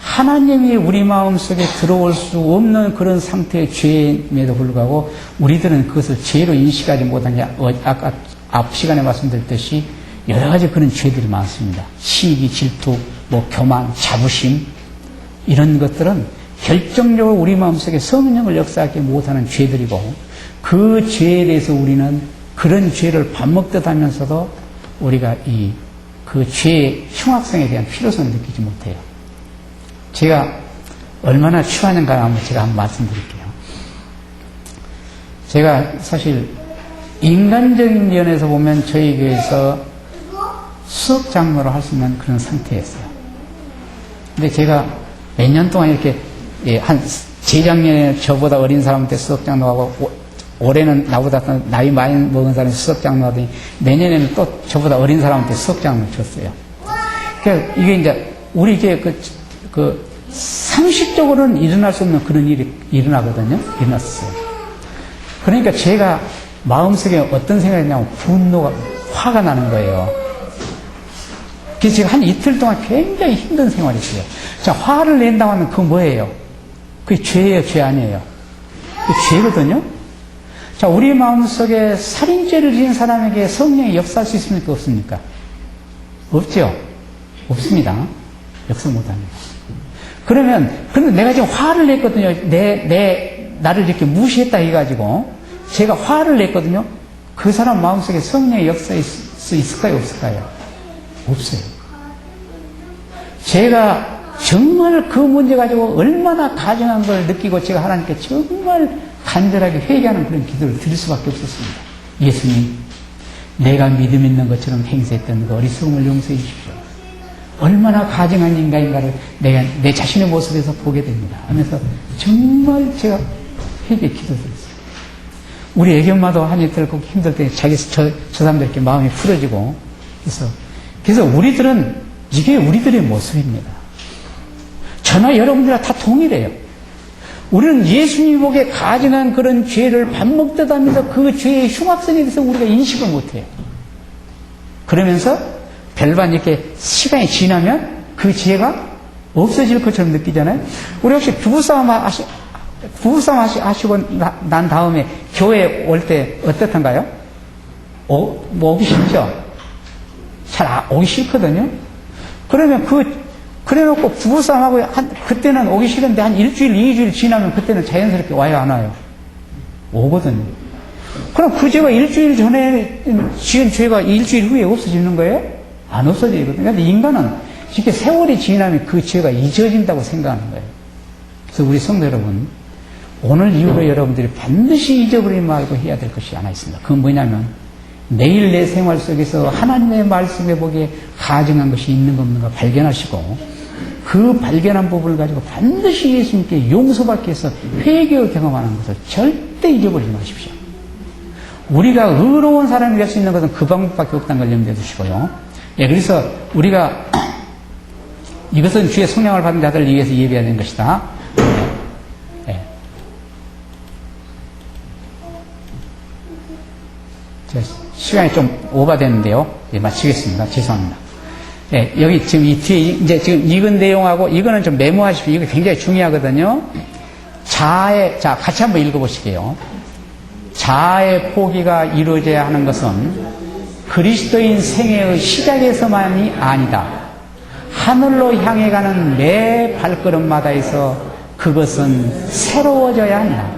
S1: 하나님이 우리 마음속에 들어올 수 없는 그런 상태의 죄임에도 불구하고 우리들은 그것을 죄로 인식하지 못하냐. 아까 앞 시간에 말씀드렸듯이 여러 가지 그런 죄들이 많습니다. 시기, 질투, 교만, 자부심 이런 것들은 결정적으로 우리 마음속에 성령을 역사하지 못하는 죄들이고 그 죄에 대해서 우리는 그런 죄를 밥 먹듯 하면서도 우리가 그 죄의 흉악성에 대한 필요성을 느끼지 못해요. 제가 얼마나 취하는가 한번 말씀드릴게요. 제가 사실 인간적인 면에서 보면 저희 교회에서 수석 장로로 할 수 있는 그런 상태였어요. 근데 제가 몇 년 동안 이렇게 한 재작년에 저보다 어린 사람한테 수석 장로하고 올해는 나보다 나이 많이 먹은 사람이 수석 장로 하더니 내년에는 또 저보다 어린 사람한테 수석 장로 줬어요. 그러니까 이게 이제 우리 이게 상식적으로는 일어날 수 없는 그런 일이 일어나거든요. 일어났어요. 그러니까 제가 마음속에 어떤 생각이 있냐면 분노가, 화가 나는 거예요. 그래서 제가 한 이틀 동안 굉장히 힘든 생활이었어요. 자, 화를 낸다고 하면 그건 뭐예요? 그게 죄예요, 죄 아니에요? 그게 죄거든요? 자, 우리 마음속에 살인죄를 지은 사람에게 성령이 역사할 수 있습니까? 없습니까? 없죠? 없습니다. 역사 못합니다. 그런데 내가 지금 화를 냈거든요. 나를 이렇게 무시했다 해가지고, 제가 화를 냈거든요. 그 사람 마음속에 성령의 역사일 수 있을까요? 없을까요? 없어요. 제가 정말 그 문제 가지고 얼마나 가증한 걸 느끼고 제가 하나님께 정말 간절하게 회개하는 그런 기도를 드릴 수밖에 없었습니다. 예수님, 내가 믿음 있는 것처럼 행세했던 그 어리석음을 용서해 주십시오. 얼마나 가증한 인간인가를 내가 내 자신의 모습에서 보게 됩니다. 하면서 정말 제가 회개 기도드렸어요. 우리 애견마도 한 이틀 꼭 힘들 때 저 사람들께 마음이 풀어지고 그래서 우리들은 이게 우리들의 모습입니다. 저나 여러분들과 다 동일해요. 우리는 예수님 보기에 가증한 그런 죄를 밥 먹듯 하면서 그 죄의 흉악성에 대해서 우리가 인식을 못해요. 그러면서 별반 이렇게 시간이 지나면 그 죄가 없어질 것처럼 느끼잖아요. 우리 혹시 부부싸움 하시고 난 다음에 교회 올 때 어떻던가요? 오기 싫죠? 잘 오기 싫거든요? 그러면 그래놓고 부부싸움하고 그때는 오기 싫은데 한 일주일, 2주일 지나면 그때는 자연스럽게 와요, 안 와요? 오거든요. 그럼 그 죄가 일주일 전에 지은 죄가 일주일 후에 없어지는 거예요? 안 없어지거든요. 근데 인간은 이렇게 세월이 지나면 그 죄가 잊어진다고 생각하는 거예요. 그래서 우리 성도 여러분, 오늘 이후로 여러분들이 반드시 잊어버리지 말고 해야 될 것이 하나 있습니다. 그건 뭐냐면 내일 내 생활 속에서 하나님의 말씀에 보기에 가증한 것이 있는 가 없는 가 발견하시고 그 발견한 부분을 가지고 반드시 예수님께 용서받기 위해서 회개의 경험하는 것을 절대 잊어버리지 마십시오. 우리가 의로운 사람이 될 수 있는 것은 그 방법밖에 없다는 걸 염두에 두시고요. 그래서 우리가 이것은 주의 성령을 받은 자들을 위해서 예배해야 되는 것이다. 시간이 좀 오버됐는데요. 마치겠습니다. 죄송합니다. 여기 지금 이 뒤에 이제 지금 읽은 내용하고 이거는 좀 메모하십시오. 이거 굉장히 중요하거든요. 자, 같이 한번 읽어보시게요. 자아의 포기가 이루어져야 하는 것은 그리스도인 생애의 시작에서만이 아니다. 하늘로 향해 가는 매 발걸음마다에서 그것은 새로워져야 한다.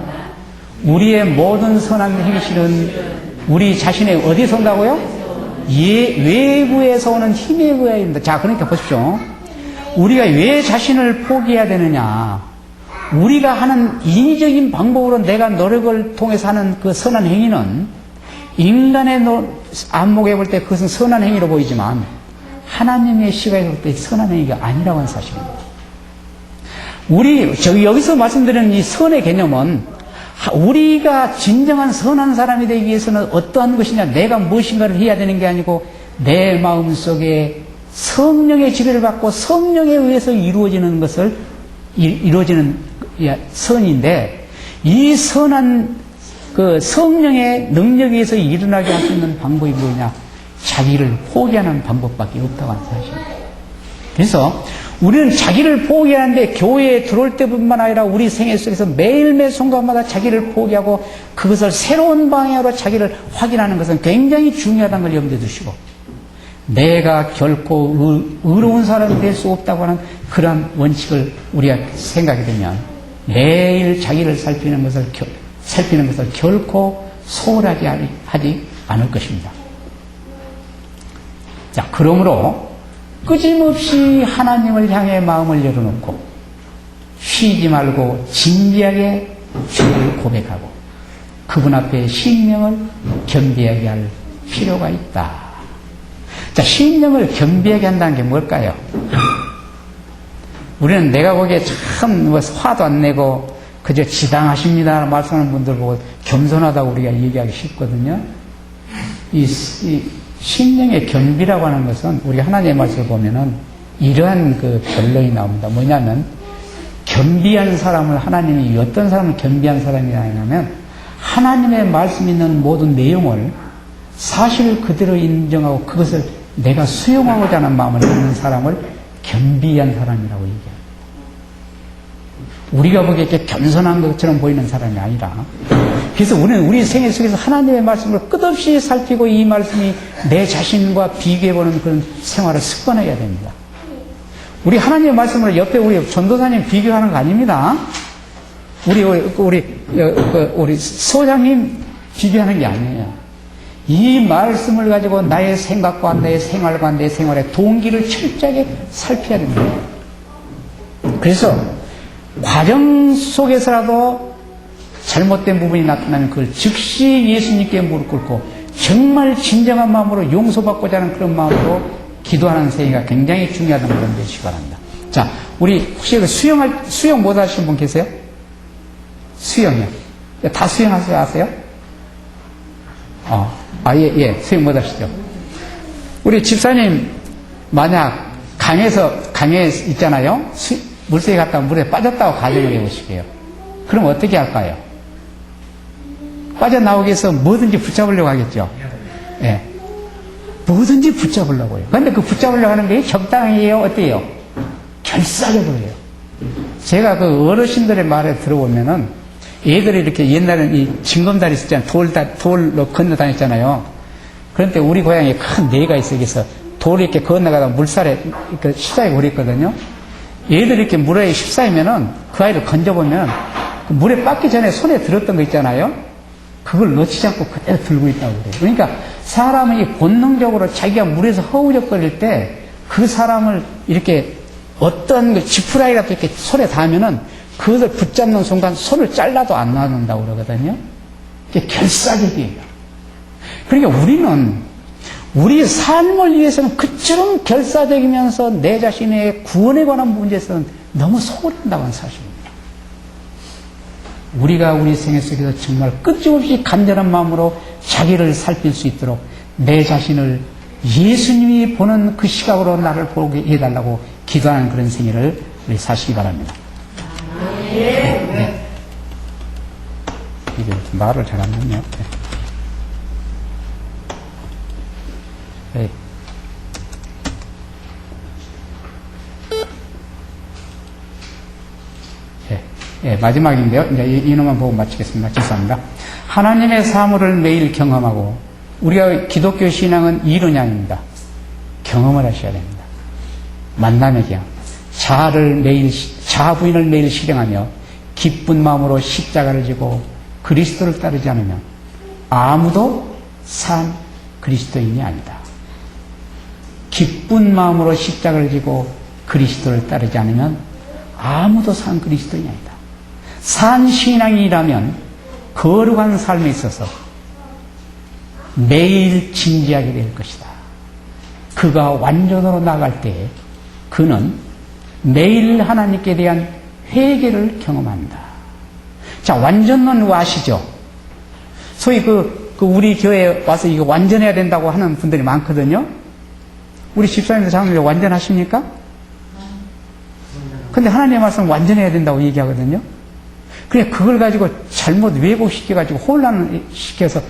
S1: 우리의 모든 선한 행실은 우리 자신의 어디서 온다고요? 외부에서 오는 힘에 의해야 된다. 자, 그러니까 보십시오. 우리가 왜 자신을 포기해야 되느냐? 우리가 하는 인위적인 방법으로 내가 노력을 통해서 하는 그 선한 행위는 인간의 안목에 볼 때 그것은 선한 행위로 보이지만 하나님의 시각에 볼 때 선한 행위가 아니라고 하는 사실입니다. 여기서 말씀드리는 이 선의 개념은 우리가 진정한 선한 사람이 되기 위해서는 어떠한 것이냐, 내가 무엇인가를 해야 되는 게 아니고 내 마음속에 성령의 지배를 받고 성령에 의해서 이루어지는 선인데, 이 선한 그 성령의 능력에 의해서 일어나게 할 수 있는 방법이 뭐냐? 자기를 포기하는 방법밖에 없다고 하는 사실입니다. 그래서 우리는 자기를 포기하는데 교회에 들어올 때뿐만 아니라 우리 생애 속에서 매일매일 순간마다 자기를 포기하고 그것을 새로운 방향으로 자기를 확인하는 것은 굉장히 중요하다는 걸 염두에 두시고, 내가 결코 의로운 사람이 될 수 없다고 하는 그런 원칙을 우리가 생각이 되면 매일 자기를 살피는 것을 결코 소홀하게 하지 않을 것입니다. 자, 그러므로 끊임없이 하나님을 향해 마음을 열어놓고 쉬지 말고 진지하게 주를 고백하고 그분 앞에 심령을 겸비하게 할 필요가 있다. 자, 심령을 겸비하게 한다는 게 뭘까요? 우리는 내가 보기에 참 화도 안 내고 그저 지당하십니다 말씀하는 분들 보고 겸손하다고 우리가 얘기하기 쉽거든요. 이 심령의 겸비라고 하는 것은 우리 하나님의 말씀을 보면은 이러한 그 결론이 나옵니다. 뭐냐면 겸비한 사람을 하나님이 어떤 사람을 겸비한 사람이라 하냐면 하나님의 말씀 있는 모든 내용을 사실 그대로 인정하고 그것을 내가 수용하고자 하는 마음을 갖는 사람을 겸비한 사람이라고 얘기합니다. 우리가 보기에 이렇게 겸손한 것처럼 보이는 사람이 아니라, 그래서 우리는 우리 생애 속에서 하나님의 말씀을 끝없이 살피고 이 말씀이 내 자신과 비교해보는 그런 생활을 습관해야 됩니다. 우리 하나님의 말씀을 옆에 우리 전도사님 비교하는 거 아닙니다. 우리 소장님 비교하는 게 아니에요. 이 말씀을 가지고 나의 생각과 내 생활과 내 생활의 동기를 철저하게 살펴야 됩니다. 그래서 과정 속에서라도 잘못된 부분이 나타나면 그걸 즉시 예수님께 무릎 꿇고 정말 진정한 마음으로 용서받고자 하는 그런 마음으로 기도하는 생애가 굉장히 중요하다는 걸 염두에 바랍니다. 자, 우리 혹시 수영 못 하시는 분 계세요? 수영이요. 다 수영하세요? 아세요? 예, 수영 못 하시죠? 우리 집사님, 만약 강에 있잖아요? 물속에 갔다가 물에 빠졌다고 가정을 해보시게요. 그럼 어떻게 할까요? 빠져나오기 위해서 뭐든지 붙잡으려고 하겠죠? 예. 뭐든지 붙잡으려고 해요. 근데 그 붙잡으려고 하는 게 적당히 해요? 어때요? 결사적으로 해요. 제가 그 어르신들의 말을 들어보면은 애들이 이렇게 옛날에는 이 징검다리 있었잖아요. 돌로 건너 다녔잖아요. 그런데 우리 고향에 큰 내가 있어. 그래서 돌을 이렇게 건너가다 물살에 이렇게 십사에 오랬거든요. 얘들이 이렇게 물에 십사이면은 그 아이를 건져보면 그 물에 빠기 전에 손에 들었던 거 있잖아요. 그걸 놓치지 않고 그대로 들고 있다고 그래요. 그러니까 사람이 본능적으로 자기가 물에서 허우적거릴 때 그 사람을 이렇게 어떤 그 지푸라기라도 이렇게 손에 닿으면은 그것을 붙잡는 순간 손을 잘라도 안 나눈다고 그러거든요. 이게 결사적이에요. 그러니까 우리는 우리 삶을 위해서는 그처럼 결사적이면서 내 자신의 구원에 관한 문제에서는 너무 소홀한다고 하는 사실입니다. 우리가 우리 생애 속에서 정말 끝없이 간절한 마음으로 자기를 살필 수 있도록 내 자신을 예수님이 보는 그 시각으로 나를 보게 해달라고 기도하는 그런 생애를 우리 사시기 바랍니다. 네. 이게 말을 잘 안 듣네요. 네. 네, 마지막인데요. 이제 이놈만 보고 마치겠습니다. 죄송합니다. 하나님의 사물을 매일 경험하고, 우리가 기독교 신앙은 이론양입니다. 경험을 하셔야 됩니다. 만남의 경험. 자아 부인을 매일 실행하며 기쁜 마음으로 십자가를 지고 그리스도를 따르지 않으면 아무도 산 그리스도인이 아니다. 기쁜 마음으로 십자가를 지고 그리스도를 따르지 않으면 아무도 산 그리스도인이 아니다. 산 신앙이라면 거룩한 삶에 있어서 매일 진지하게 될 것이다. 그가 완전으로 나갈 때 그는 매일 하나님께 대한 회개를 경험한다. 자, 완전론 아시죠? 소위 우리 교회에 와서 이거 완전해야 된다고 하는 분들이 많거든요. 우리 집사님들 장로님 완전하십니까? 근데 하나님의 말씀 완전해야 된다고 얘기하거든요. 그래, 그걸 가지고 잘못 왜곡시켜가지고 혼란시켜서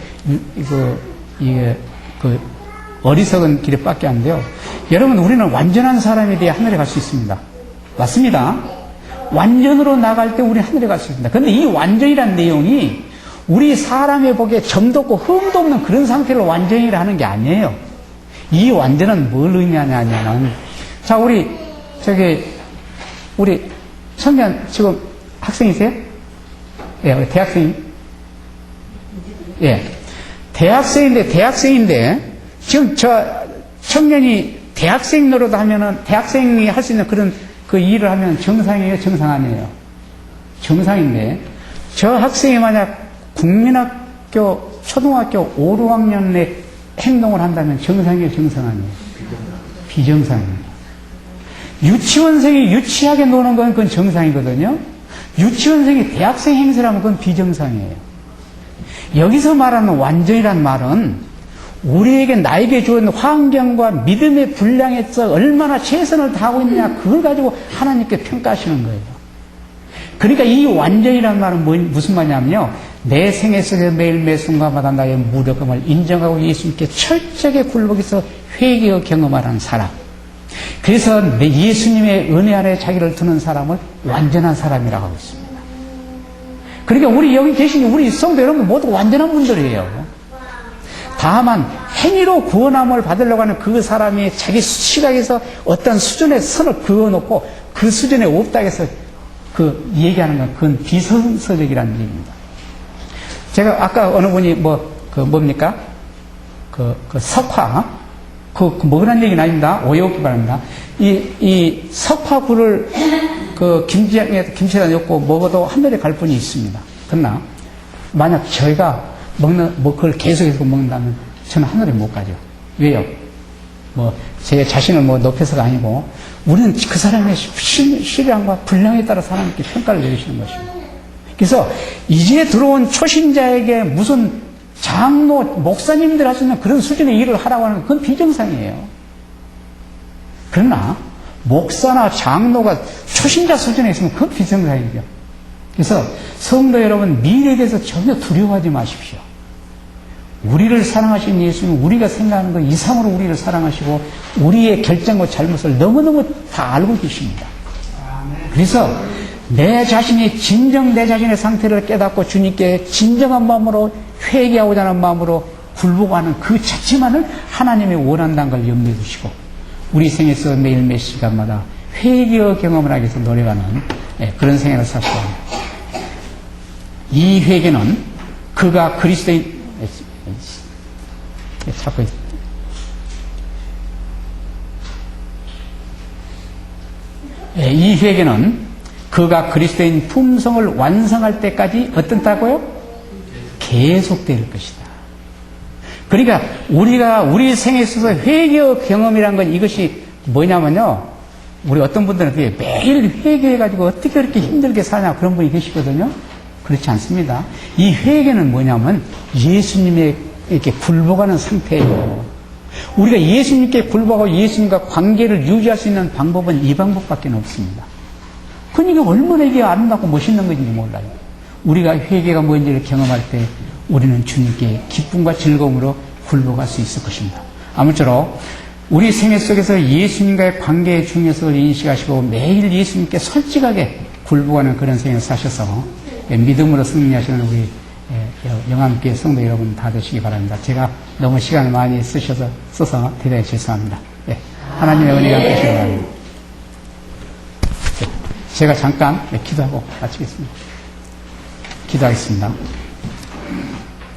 S1: 어리석은 길에 밖에 안 돼요. 여러분, 우리는 완전한 사람에 대해 하늘에 갈 수 있습니다. 맞습니다. 완전으로 나갈 때 우리 하늘에 갈 수 있습니다. 그런데 이 완전이라는 내용이 우리 사람의 복에 점도 없고 흠도 없는 그런 상태를 완전이라 하는 게 아니에요. 이 완전은 뭘 의미하냐면, 자, 우리 청년 지금 학생이세요? 예, 우리 대학생. 예. 대학생인데, 지금 청년이 대학생 노릇 하면은, 대학생이 할 수 있는 그런 그 일을 하면 정상이에요? 정상 아니에요? 정상인데, 저 학생이 만약 국민학교, 초등학교 5, 6학년에 행동을 한다면 정상이에요? 정상 아니에요? 비정상이에요. 유치원생이 유치하게 노는 건 그건 정상이거든요. 유치원생이 대학생 행세를 하면 그건 비정상이에요. 여기서 말하는 완전이란 말은 우리에게 나에게 주어진 환경과 믿음의 분량에서 얼마나 최선을 다하고 있느냐 그걸 가지고 하나님께 평가하시는 거예요. 그러니까 이 완전이란 말은 무슨 말이냐면요. 내 생애 속에 매일 매 순간마다 나의 무력감을 인정하고 예수님께 철저하게 굴복해서 회개와 경험하라는 사람. 그래서 예수님의 은혜 안에 자기를 두는 사람을 완전한 사람이라고 하고 있습니다. 그러니까 우리 여기 계신 우리 성도 여러분 모두 완전한 분들이에요. 다만 행위로 구원함을 받으려고 하는 그 사람이 자기 시각에서 어떤 수준의 선을 그어놓고 그 수준에 없다 해서 그 얘기하는 건 그건 비성서적이라는 얘기입니다. 제가 아까 어느 분이 뭡니까? 석화 먹으라는 얘기는 아닙니다. 오해 없기 바랍니다. 이 석화굴을 김치에다 넣고 먹어도 하늘에 갈 분이 있습니다. 그러나 만약 저희가 그걸 계속해서 먹는다면 저는 하늘에 못 가죠. 왜요? 제 자신을 높여서가 아니고 우리는 그 사람의 신량과 분량에 따라서 하나님께 평가를 내리시는 것입니다. 그래서 이제 들어온 초신자에게 무슨 장로, 목사님들 하시는 그런 수준의 일을 하라고 하는 그건 비정상이에요. 그러나 목사나 장로가 초신자 수준에 있으면 그건 비정상이죠. 그래서 성도 여러분 미래에 대해서 전혀 두려워하지 마십시오. 우리를 사랑하신 예수님은 우리가 생각하는 것 이상으로 우리를 사랑하시고 우리의 결정과 잘못을 너무너무 다 알고 계십니다. 그래서 내 자신이 진정 내 자신의 상태를 깨닫고 주님께 진정한 마음으로 회개하고자 하는 마음으로 굴복하는 그 자체만을 하나님이 원한다는 걸 염두에 두시고 우리 생에서 매일 몇 시간마다 회개의 경험을 하기 위해서 노력하는 그런 생애를 사시고 합니다. 이 회개는 그가 그리스도인 자꾸 이 회개는 그가 그리스도인 품성을 완성할 때까지 어떻다고요? 계속될 것이다. 그러니까 우리 생에 있어서 회개의 경험이란 건 이것이 뭐냐면요. 우리 어떤 분들은 매일 회개해가지고 어떻게 그렇게 힘들게 사냐 그런 분이 계시거든요. 그렇지 않습니다. 이 회개는 뭐냐면 예수님에게 굴복하는 상태예요. 우리가 예수님께 굴복하고 예수님과 관계를 유지할 수 있는 방법은 이 방법밖에 없습니다. 그러니까 얼마나 이게 아름답고 멋있는 건지 몰라요. 우리가 회개가 뭔지를 경험할 때 우리는 주님께 기쁨과 즐거움으로 굴복할 수 있을 것입니다. 아무쪼록 우리 생애 속에서 예수님과의 관계의 중요성을 인식하시고 매일 예수님께 솔직하게 굴복하는 그런 생애를 사셔서 믿음으로 승리하시는 우리 영암교회 성도 여러분 다 되시기 바랍니다. 제가 너무 시간을 많이 써서 대단히 죄송합니다. 하나님의 은혜가 되시기 바랍니다. 제가 잠깐 기도하고 마치겠습니다. 기도하겠습니다.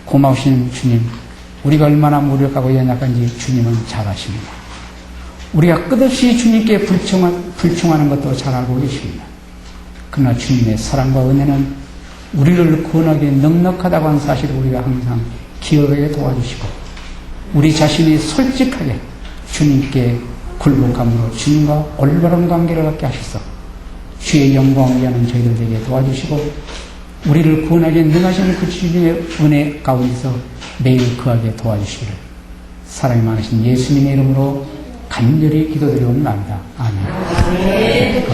S1: 고마우신 주님, 우리가 얼마나 무력하고 연약한지 주님은 잘 아십니다. 우리가 끝없이 주님께 불충하는 것도 잘 알고 계십니다. 그러나 주님의 사랑과 은혜는 우리를 구원하기에 넉넉하다고 하는 사실을 우리가 항상 기억하게 도와주시고 우리 자신이 솔직하게 주님께 굴복함으로 주님과 올바른 관계를 갖게 하셔서 주의 영광을 위하는 저희들 되게 도와주시고 우리를 구원하기에 능하신 그 주님의 은혜 가운데서 매일 거하게 도와주시기를 사랑이 많으신 예수님의 이름으로 간절히 기도드리옵나이다. 아멘.